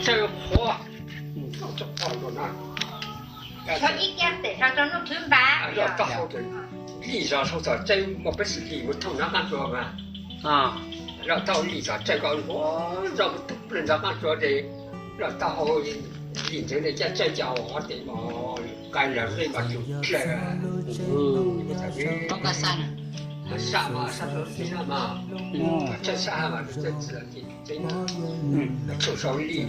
这火，这火了呢。他一家得他装弄村吧。要到后头，立上说说，这我不是立，我通常干做嘛。啊，要到立上这个我让不能让干做的，要到后立成的这叫我的嘛，干了这个就这个，都个山，山嘛，山头地上嘛，这山嘛，这自然的，真的，就说立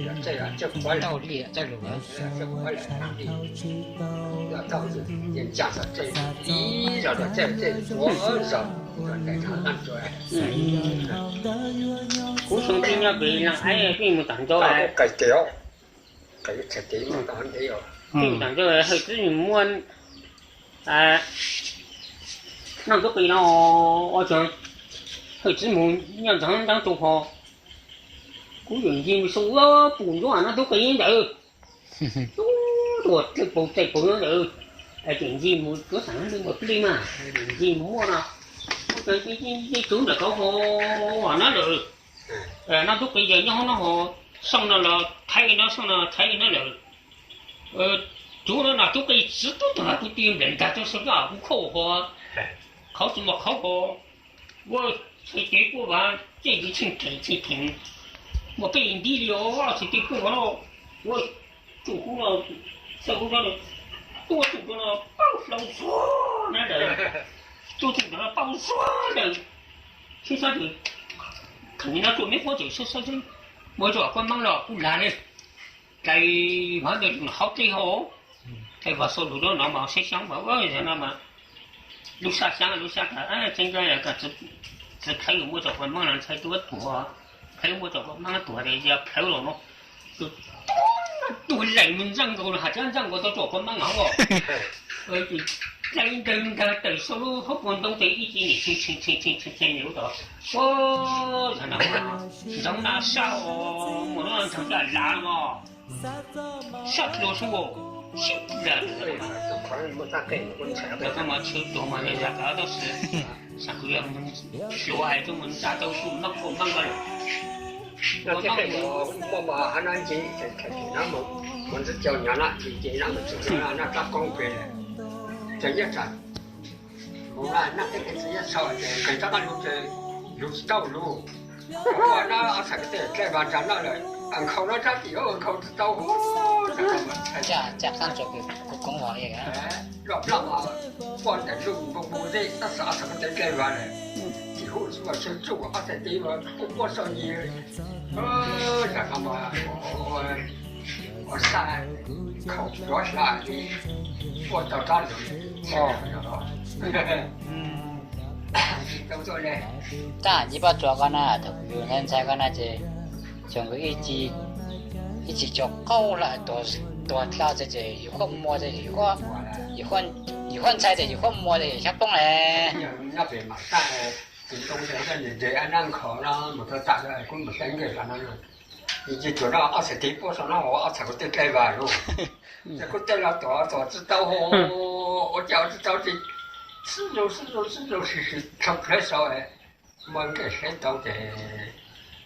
了，这样这回来，倒立在路上，这回来当地，要到这人家说这一让他这多少，在他那做，古上边一边人哎邊冇當咗嘅，改掉，改徹底冇當掉，邊當咗嘅係只要muốn那都俾我想係只冇人想當做貨，古人見數啊半咗人都俾人都這步咗就人知冇嗰陣都冇啲嘛，人知冇啊，啲主就嗰個話那就。那都给人家那好上到了台那上了台那了，做了那都给知道的都对人家就是个不考核，考什么考核，我才结果吧，这一请停，我被人地了，我才结果了，我做过了，做过了，多做过了包手说那个，做过了包说的，其实就。肯定那做没多久，说我做官忙了，不然呢，在反正好最后，在我收入了那么些想法，我也那么，路下看，哎，真个那个只开有我做官忙人才多，开有我做官忙多的也开了咯，就多人们挣够了，还真挣够都做官忙好哦，真的对收入和广东这一几年清有的，我真的让那下哦，我那成家拉嘛，下多数哦，幸福的。那干嘛吃多嘛？人家搞都是上个月我们学爱中文大多数那个那个。那这个我还能进，那么我是叫人了，进让就是那打工回来。这一站，我那这个是一烧的，跟这个路是道路，我那这个在往站那了，按靠那站地后靠道路，这看着个公话一个，让嘛，我在路不在那啥什么在往嘞，以后是我是做我在地方我生意，这个嘛我山口多山的，我到这里。怎么做呢？但一把做个那，就有人在个那就，像个一直做高了，多跳这一换摸这一换菜的一换摸的也动嘞。那边嘛，但是东西在你这按那考啦，没得打的，根本没给反正。你就做到20天不上那我20个对吧喽？这个对了多知道哦，我就是着急，是抽不来手哎，我给谁到的，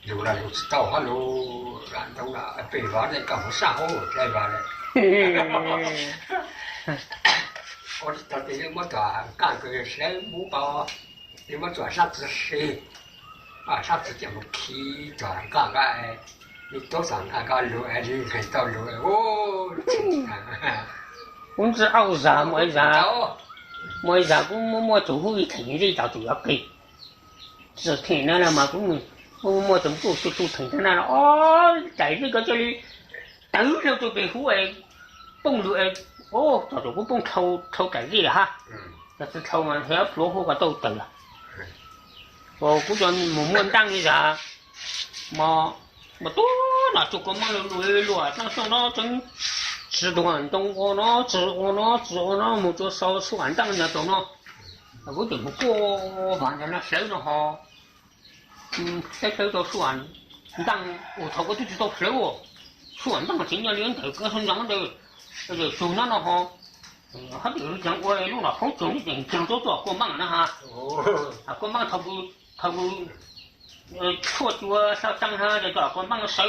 有了就知道哈喽，然后啦，北方的搞不上哦，对吧嘞？我到底我做干个谁不包，你们做啥子事？上次节目去做干个。你多少那个路哎，你可以到路哎，哦，我是澳啥没啥，我做好一天的就做要给，只天那了嘛，我怎么做天那了哦，在这里，等了就被虎哎，蹦路哎，哦，就我蹦抽改的了哈，但是抽完还要落后个都得了，我估计没当的啥，我多那做个忙了路，但是那真吃顿东我那吃我那么多少吃完当那种呢，我怎么过反正那谁呢哈，谁都吃完，当我头个就知道吃哦，吃完当今年连头个身上的那个手那了哈，他就是讲我弄了好久一点讲做过忙了哈，过忙他不错脚上上上这个，我忙手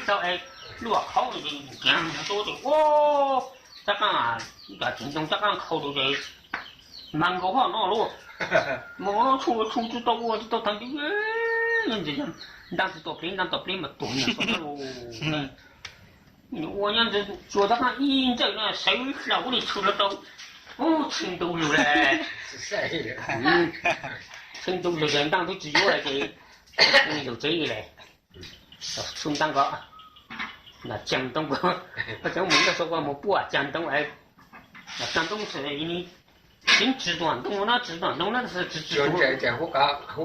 手哎，落口的讲多的哦，这个啊，一个听众这个口的这，忙个话闹咯，忙出知道我知道他的人这样，当时多平当多平嘛多呢，说喽，我样子做这个印证呢，手手里出了都，哦，成都有嘞，是成都就人当都只有来这。你就这嘞，送蛋糕，那江东个，我讲我们说过我不啊，江东哎，那江东是你新制段东那制段东那是制段，这好搞好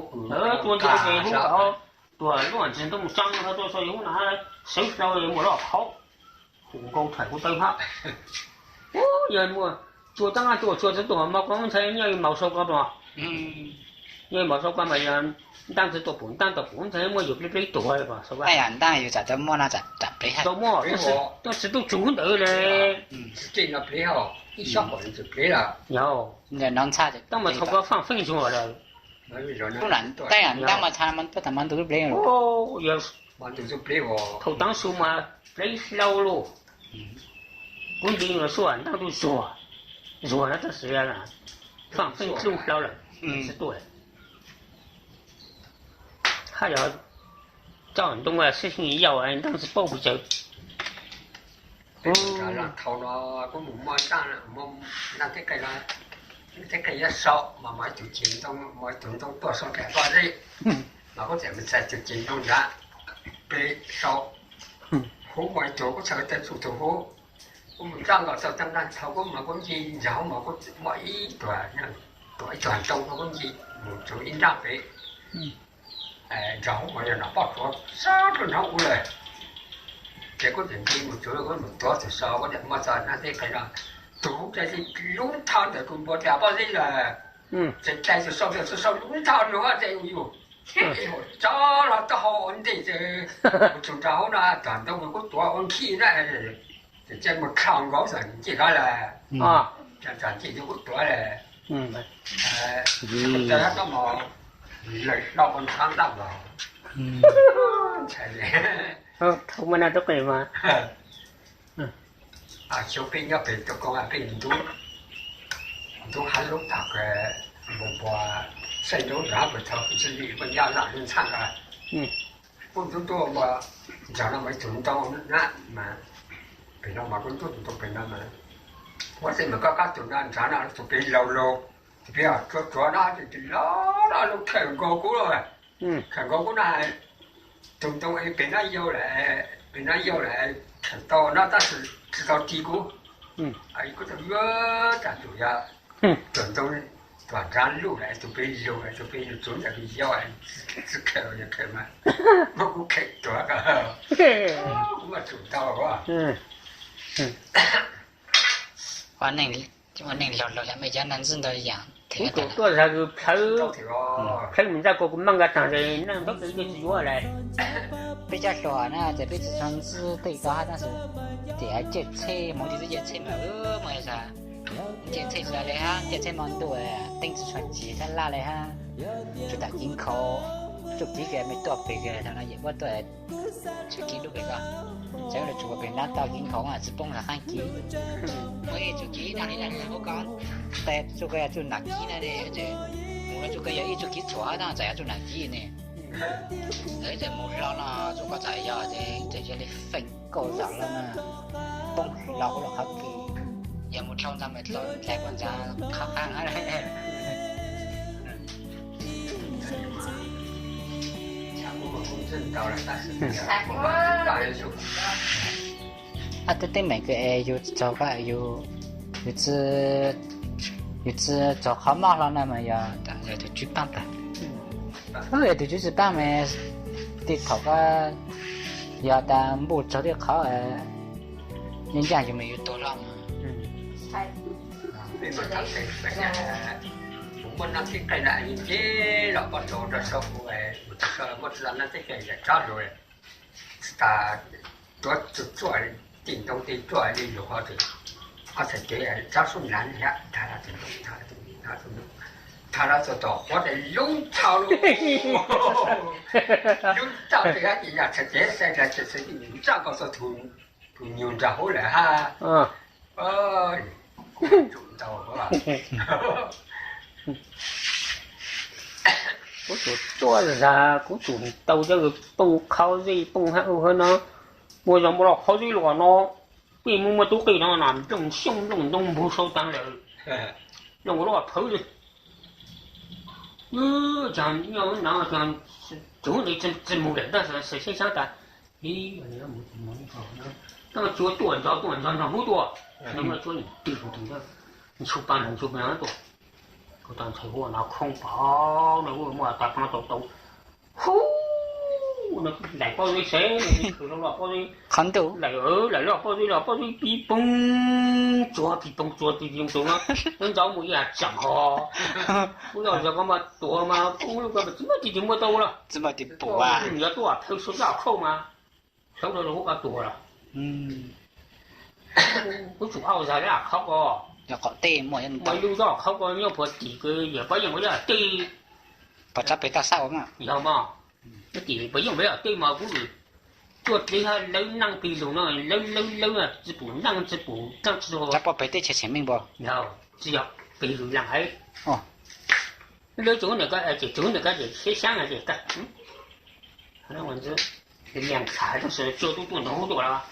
做这个好搞，对，乱制东上他都说有拿手手也没老好，红高腿不对哈，哦，也么做当啊做这多嘛，光才你要毛手搞多，因为毛手搞嘛样。当时做本单做本才我有不多的吧，是吧？哎呀，当有咋都摸那咋不做么？都是都做得嘞。这个不好，一小会就没了。有。你能差的。当我超过放分数了。不然，当然当我他们不他们都不了。哦，有。完全就不了。头当数嘛，累老了。稳定了说，那都说，说了这是呀啦，放分数了了，是对。还要找很多啊，事情也要啊，当时报不着。là thầu nó có một món ăn là cái sọ mà mọi chủ chiến trong tua sọ kẻ qua đây mà có thể mình sẽ chủ chiến trong ra cái sọ hú mọi chỗ có sợ tên chủ hú cũng một trăm là sao trăm năm thầu có mà có gì giáo mà có mọi tuổi toàn trong nó có gì một chỗ in ra cái giáo mà nó bắt nó sao nó khôngเลยcái có thể đi một chỗ có một toa thì sao có thể mà giờ nó thế cái là đủ cái gì lúng than để cùng bố đẹp bao nhiêu là cái thì sau lúng than nữa thì nhiều cho là tao ổn định chứ một chỗ cháu là toàn đâu có toa ổn khi này thì trên một khang gõ rồi chỉ đó là chẳng chỉ có toa là cái đó nó mà lấy đâu còn sáng tạo vào không mà nào tốt này mà shopping nhập về cho con ăn cái都还有大概我山东然后他自己不要让人唱啊不多嘛讲那么中东那嘛เป็นเรามาคนตัวตัวเป็นนั่นมาว่าสิ่งมันก็การจุดนั้นฉันน่ะตัวเป็นเราเพี่ยตัวน่าจะเราแข่งกูเลยแข่งกูน่ะ中ไอ้เป็นนั่นเยอะแหละเป็นนั่นเยอะแหละแข่งต่อน่าจะ知道低谷ไอ้ก็จะเยอะจัดอยู่ยา中短站路来就被摇来就被中间被摇来只开了就开嘛我开多个我知道哇วันหนึ่งเราจะไม่ยันนั้นซึ่งตัวอย่างถึง ตัวเราคือเพลมันจะก็มันก็ต่างกันนั่นต้องเป็นสิ่งว่าอะไร比较少呢这辈子上次对个但是这还接车某的是接车嘛没啥接车出来了哈接车蛮多的顶子传奇他拉来哈就打进口จุดที่แกไม่ตัวไปแกทางนั้นอย่างว่าตัวจะกินดูไปก็ใช้เราจุดเป็นน้ำตากินของอ่ะจะป้องกันข้างกินไม่จุดกินทางนี้ทางนี้เขาก็แต่จุดก็จุดหนักกินนะเนี่ยจะมูลจุดก็ยังจุดกินชัวร์นะแต่จุดหนักกินเนี่ยแต่มูลเราเนาะจุดก็ใจยอดจะได้ฟินก็จังแล้วนะป้องเราก็เขากินยังมูลช่องทำให้เราแค่คนจะข้างอะไร对每个有做个有做好嘛了那么要就举办的，对就是办嘛，对头个要当不做的好人家就没有多少嘛。mình đang thích cái này như thế là bắt đầu là sau này một lần nó thích cái này trả rồi ta cho tiền đồng tiền cho đi rồi họ thì họ sẽ cái trả số nạn ya ta là tiền đồng 他那做到活得龙套路，龙套这个人家直接现在就是牛杂告诉土牛杂好来哈，哎，中到了。我做啥？我做到这个崩烤水崩还有可能，我让不了烤水了呢，为么么都给他那种凶龙东不受当了，让我那头的，讲要那讲是总得真没人，但是谁先想的，咦，你那没搞呢？那做多少那么多，那么做你对付对的，你出班人就不让多。我当时我那空包，那我打帮都，呼，那来包水谁？你去了包水，看到来了包水比崩，做比崩了，人找我也讲哈，我要这个嘛多嘛，我那个怎么地就没到了？这么的补啊？你要多投手要扣吗？手头我把多了。我主要是俩考过。要搞对么样我有到考过要不第个也不用我要对，把这被打扫嘛？有嘛？那第不用我要对嘛？不是做这下老难比路呢，老啊，只补难只补，难只好。这不被对切前面不？有，只要比路难还。哦。那做那个就做那个就先想那个，那我这两卡就是做都做好多了，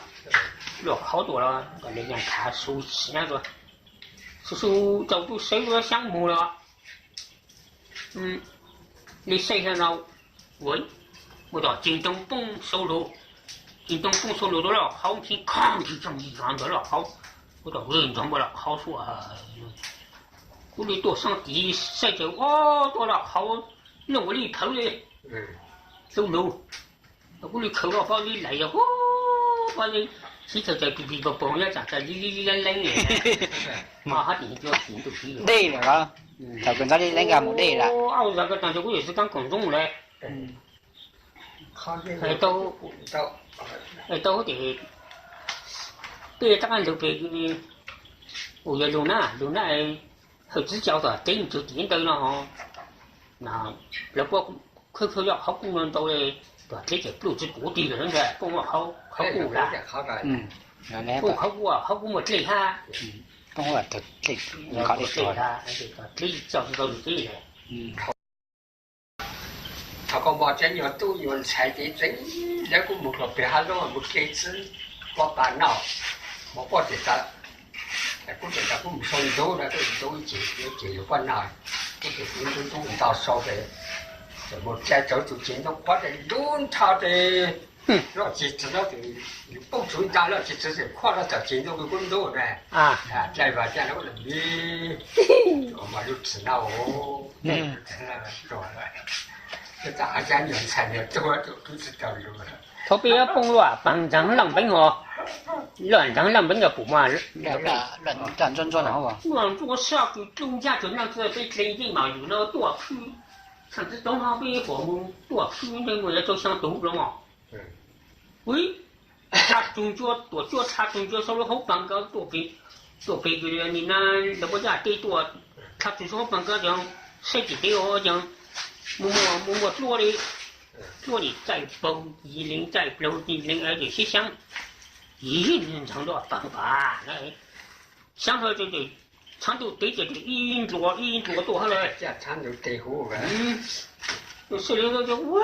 有好多了，那两卡数起那个。是早都谁个项目了？你谁想到我到京东蹦收入，京东蹦收入到了好听抗体正义干的了好，我到认真不了好说啊，我里多上第谁就多了好，那我里头嘞，收入，我里扣了把你来呀，把你。其實就別個幫一陣就呢拎嘢，嘛下點叫點到啲。對了，就跟着你那個冇對了。哦，那個但是我也是講廣東嘞。係都的，對，當然就俾佢，我要路那佢只教的點就點對啦嗬。嗱，如果佢要好工人到咧。这就不知不地的人的，跟我好过啦。原来好过我这哈。跟我都这，考虑多他，这教是都是这的。他讲嘛，真要都用菜的真，那个木头别下落木给子，我烦恼，我不知道，不知道我们手里多了，都解决烦恼，不是都到烧的。một cha cháu chủ chiến trong quá trình luôn thao thì nó chỉ nó thì bông chuối ta nó chỉ sẽ khoa nó trở chiến trong cái quân đồ này chạy vào cha nó làm đi mà lúc chỉ nào rồi cái ta cha nhận sản nghiệp tôi chỉ tao rồi thôi bây giờ bông loa bằng trắng làm bánh hồ loạn trắng làm bánh là phụ mà loạn专好吧loạn做啥就中间就那个被推进嘛有那多区上次东方被火木多区那我也就想懂了嘛喂他中国多做他中国收入好ban高多被个人你那那不家对多他就说ban高讲设计的哦讲默做的做你再崩10再崩10而且是想一人成的方法那想说这个长度对着的一人多多好了这长度对乎呗所以说就我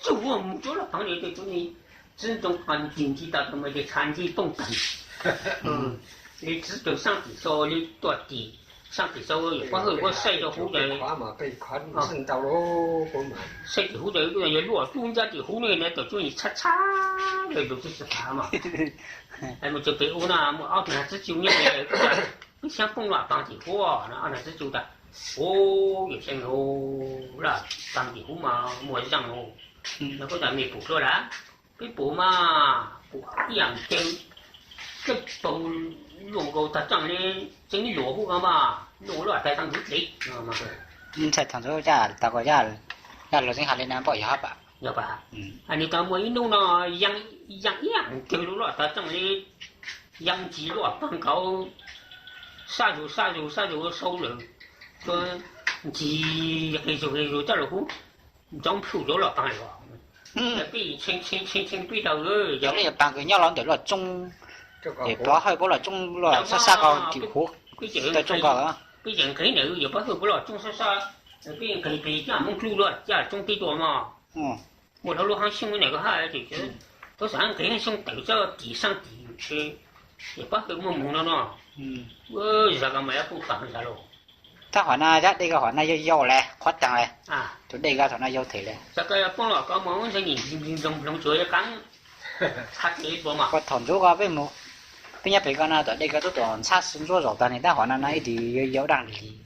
这我们做了旁边的东西这种环境知道他们的产业动感你知道上体说你多地上体说也不会我晒着湖的花嘛被宽渗到喽晒着湖的个也落中间的湖呢就做你擦那都是啥嘛那么就被我那么奥特自己念的不想崩了当地湖那奥特自己的有些了当地湖嘛莫上哦那个咱没补过啦被补嘛补养就这补用过他长的整理萝卜干嘛萝卜在当土地嘛才当初家大概家老先下来呢不要吧要吧อันนี้ก็มวยนู่นน่ะยังเจอรู้ล่ะแต่จังเลยยังจีรั่วปังเขาซาอยู่收了说 chỉ cái rồi cho nó trong phụ rồi là bằng rồi bị chính bị đầu rồi giờ này bằng cái nhau lắm để là chung 这个 để bỏ hơi bỏ là chung là xa còn chịu khổ cái chuyện tại chung cả cái chuyện cái nữ giờ bắt đầu là chung xa cái chuyện cái bị chả muốn chú rồi chả chung tí tuổi mà một đầu lúc hàng sinh này có hai thì chứ tôi sáng cái sinh tự cho tỷ sang tỷ chứ giờ bắt đầu muốn nó giờ cái mấy cũng phản ra rồi ta hỏi na chắc đây cái hỏi na yêu lẹ khoát chẳng lẹ à tụi đây cái thằng na yêu thể lẹ chắc cái con lọ có món sẽ nhìn đồng chuối cắn thắt cái bộ mà có thằng chú có với một bây giờ phải con na tụi đây cái tụi toàn sát sinh rồi ta này ta hỏi na này thì yêu đang gì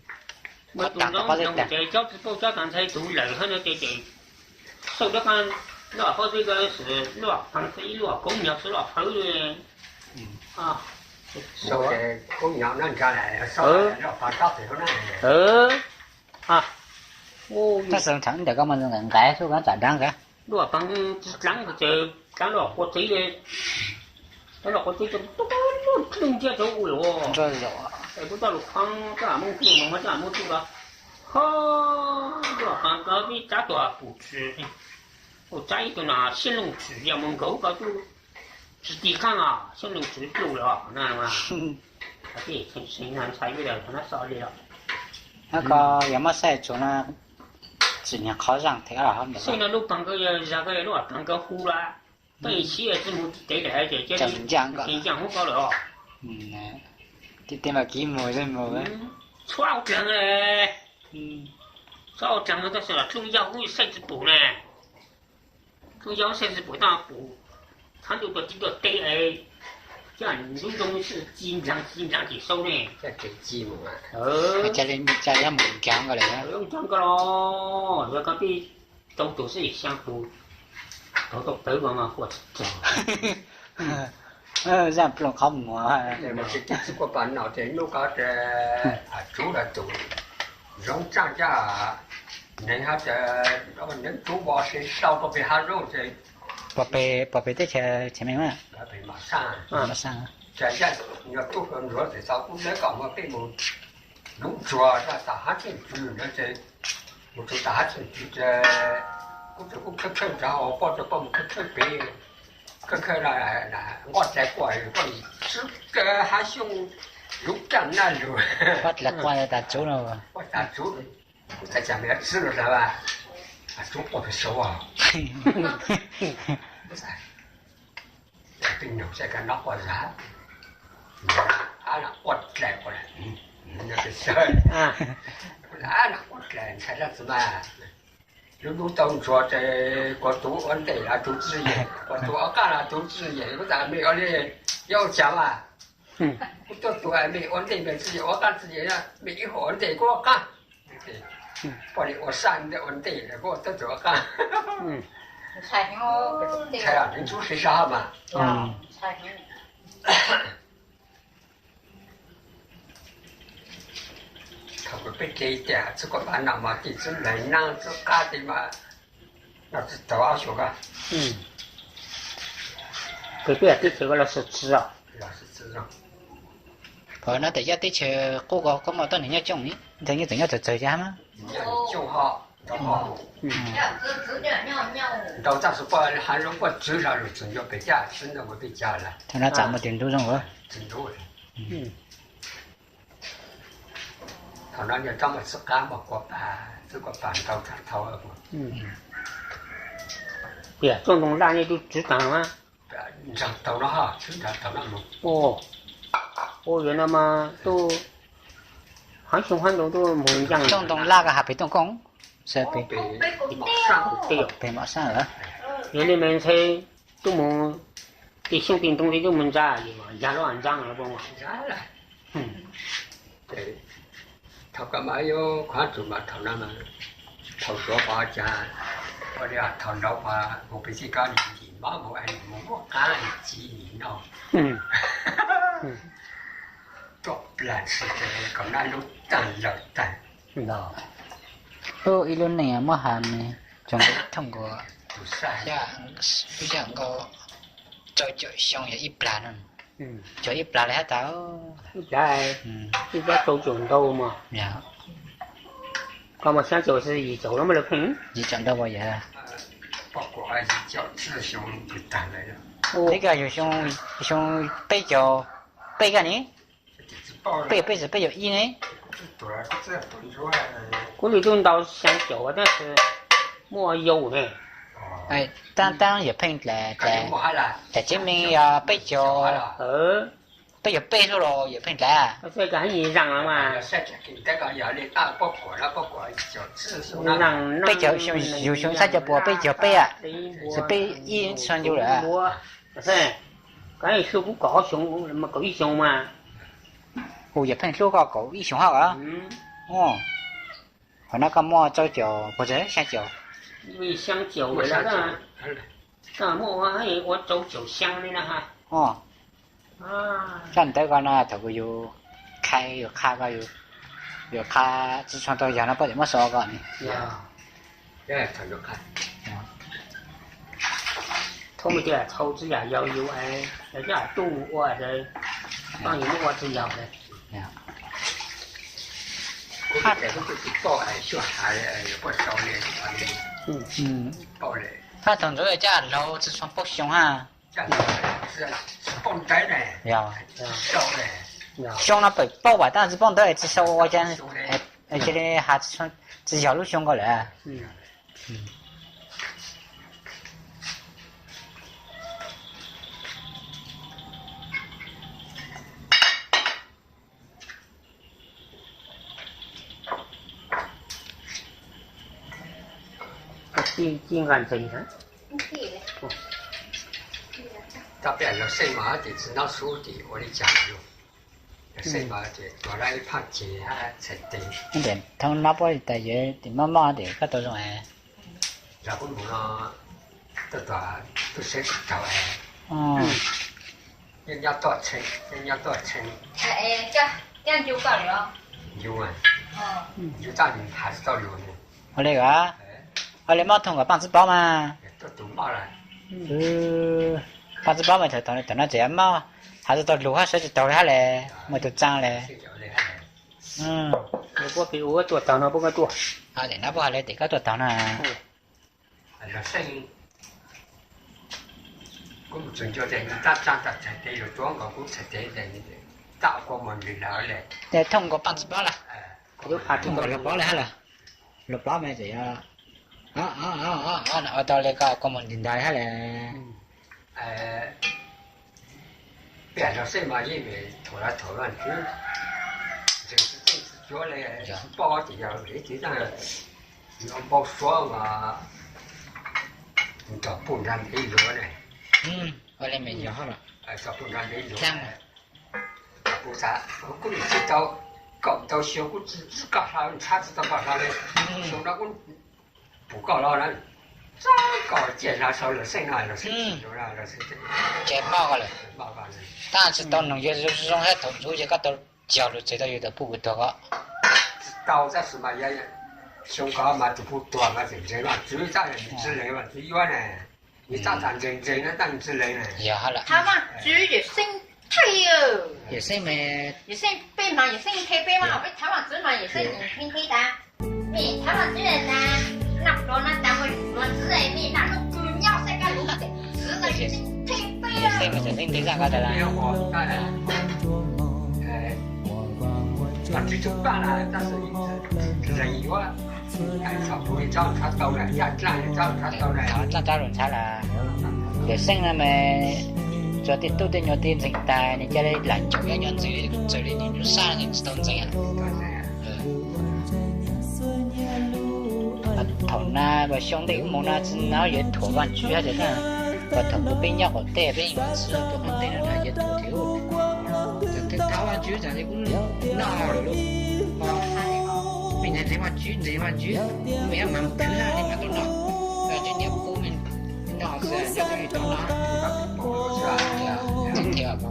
mà tụi nó trong chơi cho thằng thấy tụi lợi hơn nó chơi sau đó con nó có cái sự nó thằng thấy nó cũng nhập sự nó phơi rồi à sau cái cũng nhỏ nó ra lại sau nó phá tóc thì nó này à ô ta sẵn sẵn để có mình ngẩn cái số cái trả đáng cái nó bằng lắng thì chơi cái nó có tí đi cái nó có tí cho nó không chơi đâu rồi rồi cái bữa tao lục phong cái mông tiêu mà cái mông tiêu đó ha nó bằng cái giá toa bù chứ我再一个呢，新龙区要门口搞就是抵抗啊，新龙区丢了，那嘛，他这生产参与了，他少了。那个有么事做呢？只能考上睇下好唔现在都办个那个都办个户啦，等于企业之母对来这这真讲个，真讲好搞了。这点嘛几毛真毛个。超正嘞，超正的都是了，中央会甚至补呢。中央甚至不大补，他就把这个对哎，这样如果是经常去收呢，这给鸡嘛，这里也唔讲个嚟啊，不用讲个咯，这个比都是相互，都得个嘛，或者这样不能考唔啊，这么是这个办脑袋弄搞这啊，煮了煮，容涨价。人家这人主播是烧到被他肉这，宝贝在前面嘛，被马上，马上，这下你要多很多的照顾那个嘛，被我弄抓这打进去那这，我就打进去这，我这我看看着我抱着把我看别，看来我再过来我这个还想入账那路，我来关打猪了，我打猪。我在家里吃了是吧？啊，中国的手啊，不是，对牛这个脑瓜子啊，那我来过来，那个小，那我来才那什么？如当初这国都安定啦，都自业，国都我干了都自业，我咋没有呢？要讲啊，我都还没安定没自己，我干自己呢，没一会安定给我干。พอดี我上的问题了，我都做干。菜鸟菜啊，你煮水啥嘛？菜鸟。他会被给的，这个办那嘛，地主人呐，这干的嘛，那是多少学个？cái biết cái là sự实啊。老是知道。rồi nó tự giác tới chờ cô có một tuần nhớ chồng ấy, tự nhiên tự chơi ra mà.就好，就好。到这是把还是我至少是真要被家，真的我被家了。他那咱们顶住上我。真多的。他那你这么吃干嘛过饭，这个饭到长头了嘛。对，种种烂叶都知道吗？长头了哈，真长头了嘛。原来嘛都。很喜欢都没一样。东拉个下边东工，是被被马上了。原来们才都没，这新兵东西都没炸的嘛，压了很脏了不嘛？压了。对，他干嘛要看住嘛？他那么，他说话讲，我俩他老话，我必须干你妈我爱你，我干几年了。做烂事的，可能都干了干。一轮呢，么还没，总通过。不是。不像个，就像一plan呢。就一plan来到。一plan。一plan都准到嘛。呀。咁我想就是移走了没得拼。你讲到我也，包括还是叫志雄不单来了，哦那个有熊背叫背个呢，背子背有一呢，对，这分出来。我那种倒想叫啊，但是没有呢。哎，当也拼来在这边呀背叫背有背出咯，也拼来。这个很易让了嘛。让背叫熊啥叫不背叫背啊？是背一穿就了。是，刚才说不高熊，那么高一熊嘛。我也拼说高一熊好啊。哦，我那个么招叫或者想叫。因为想叫的那个，那么我走酒香的那哈。哦。啊。像这个呢，头个有开有卡个有卡，只穿到养了不怎么少个呢。呀，他就看。他们这投资呀要有哎，人家动物的，当然我是要的。他这个就是报哎，小孩也不少嘞，报嘞。他同做家老只穿不凶哈。是绷带嘞。要。少嘞。凶了被包吧，但是绷带至少我讲，而且呢还是穿只小路凶过来。金安真哈。特别有細馬啲只攞書啲，我哋講咯。細馬啲過來拍字啊，設定。那點，他們那邊大約點媽媽啲，嗰度種誒。日本冇咯，都寫頭誒。人家多清。这样就够了。有啊。有大人還是到有呢。我那個，我哋冇通過棒子包嘛。都冇啦。棒子包咪就等到這樣嘛，還是到滷下水就倒下來，咪就髒嘞。我比我做當了不個多。啊，人家不下來，大家做當啦。係聲，咁仲有隻打地又裝個股實地定打過門面來咧。แต่通過棒子包啦。有怕通過滷包嚟下啦，滷包咪就呀。我到那個過門年代下嚟。變咗細馬因為投來投去，就是做咧包啲又你啲真係用包爽啊，唔就半人俾咗咧。我哋咪就好啦。就半人俾咗。不啥，我估你知道搞到小股只搞啥，差知道搞啥嘞？小那个不搞了人。再搞介绍少了剩下了是有啦，了是这。这毛个了。毛个了。但是到农业就是从海同出去个到交流这到有的不会多个。到这是嘛也香港嘛都不多嘛，真正嘛，只有咱人之类嘛，只有呢，你咋咱真正的咱之类呢？也好了。他嘛，主要生配哟。也是没。也生背嘛，也生配背嘛，为台湾子嘛也生拼配的，你台湾子人呐。那多那单位我只爱你那种主要是个路的，只能是配备啊。谁们就听啥个的啦？反正就办了，但是人有啊，差不多找他到了，也找他到了。找人才啦，也生了没？做啲都得有啲成大，你家里篮球一樣做你年就3年就當正啊。同那个兄弟们那只那也拖完去还是那，我同个边要我带边我吃不好带了他也拖掉，就拖完去咱就闹了咯，并且这把锯没有蛮漂亮的蛮多闹，而且你后面闹是就可以到哪，是吧？这条吧。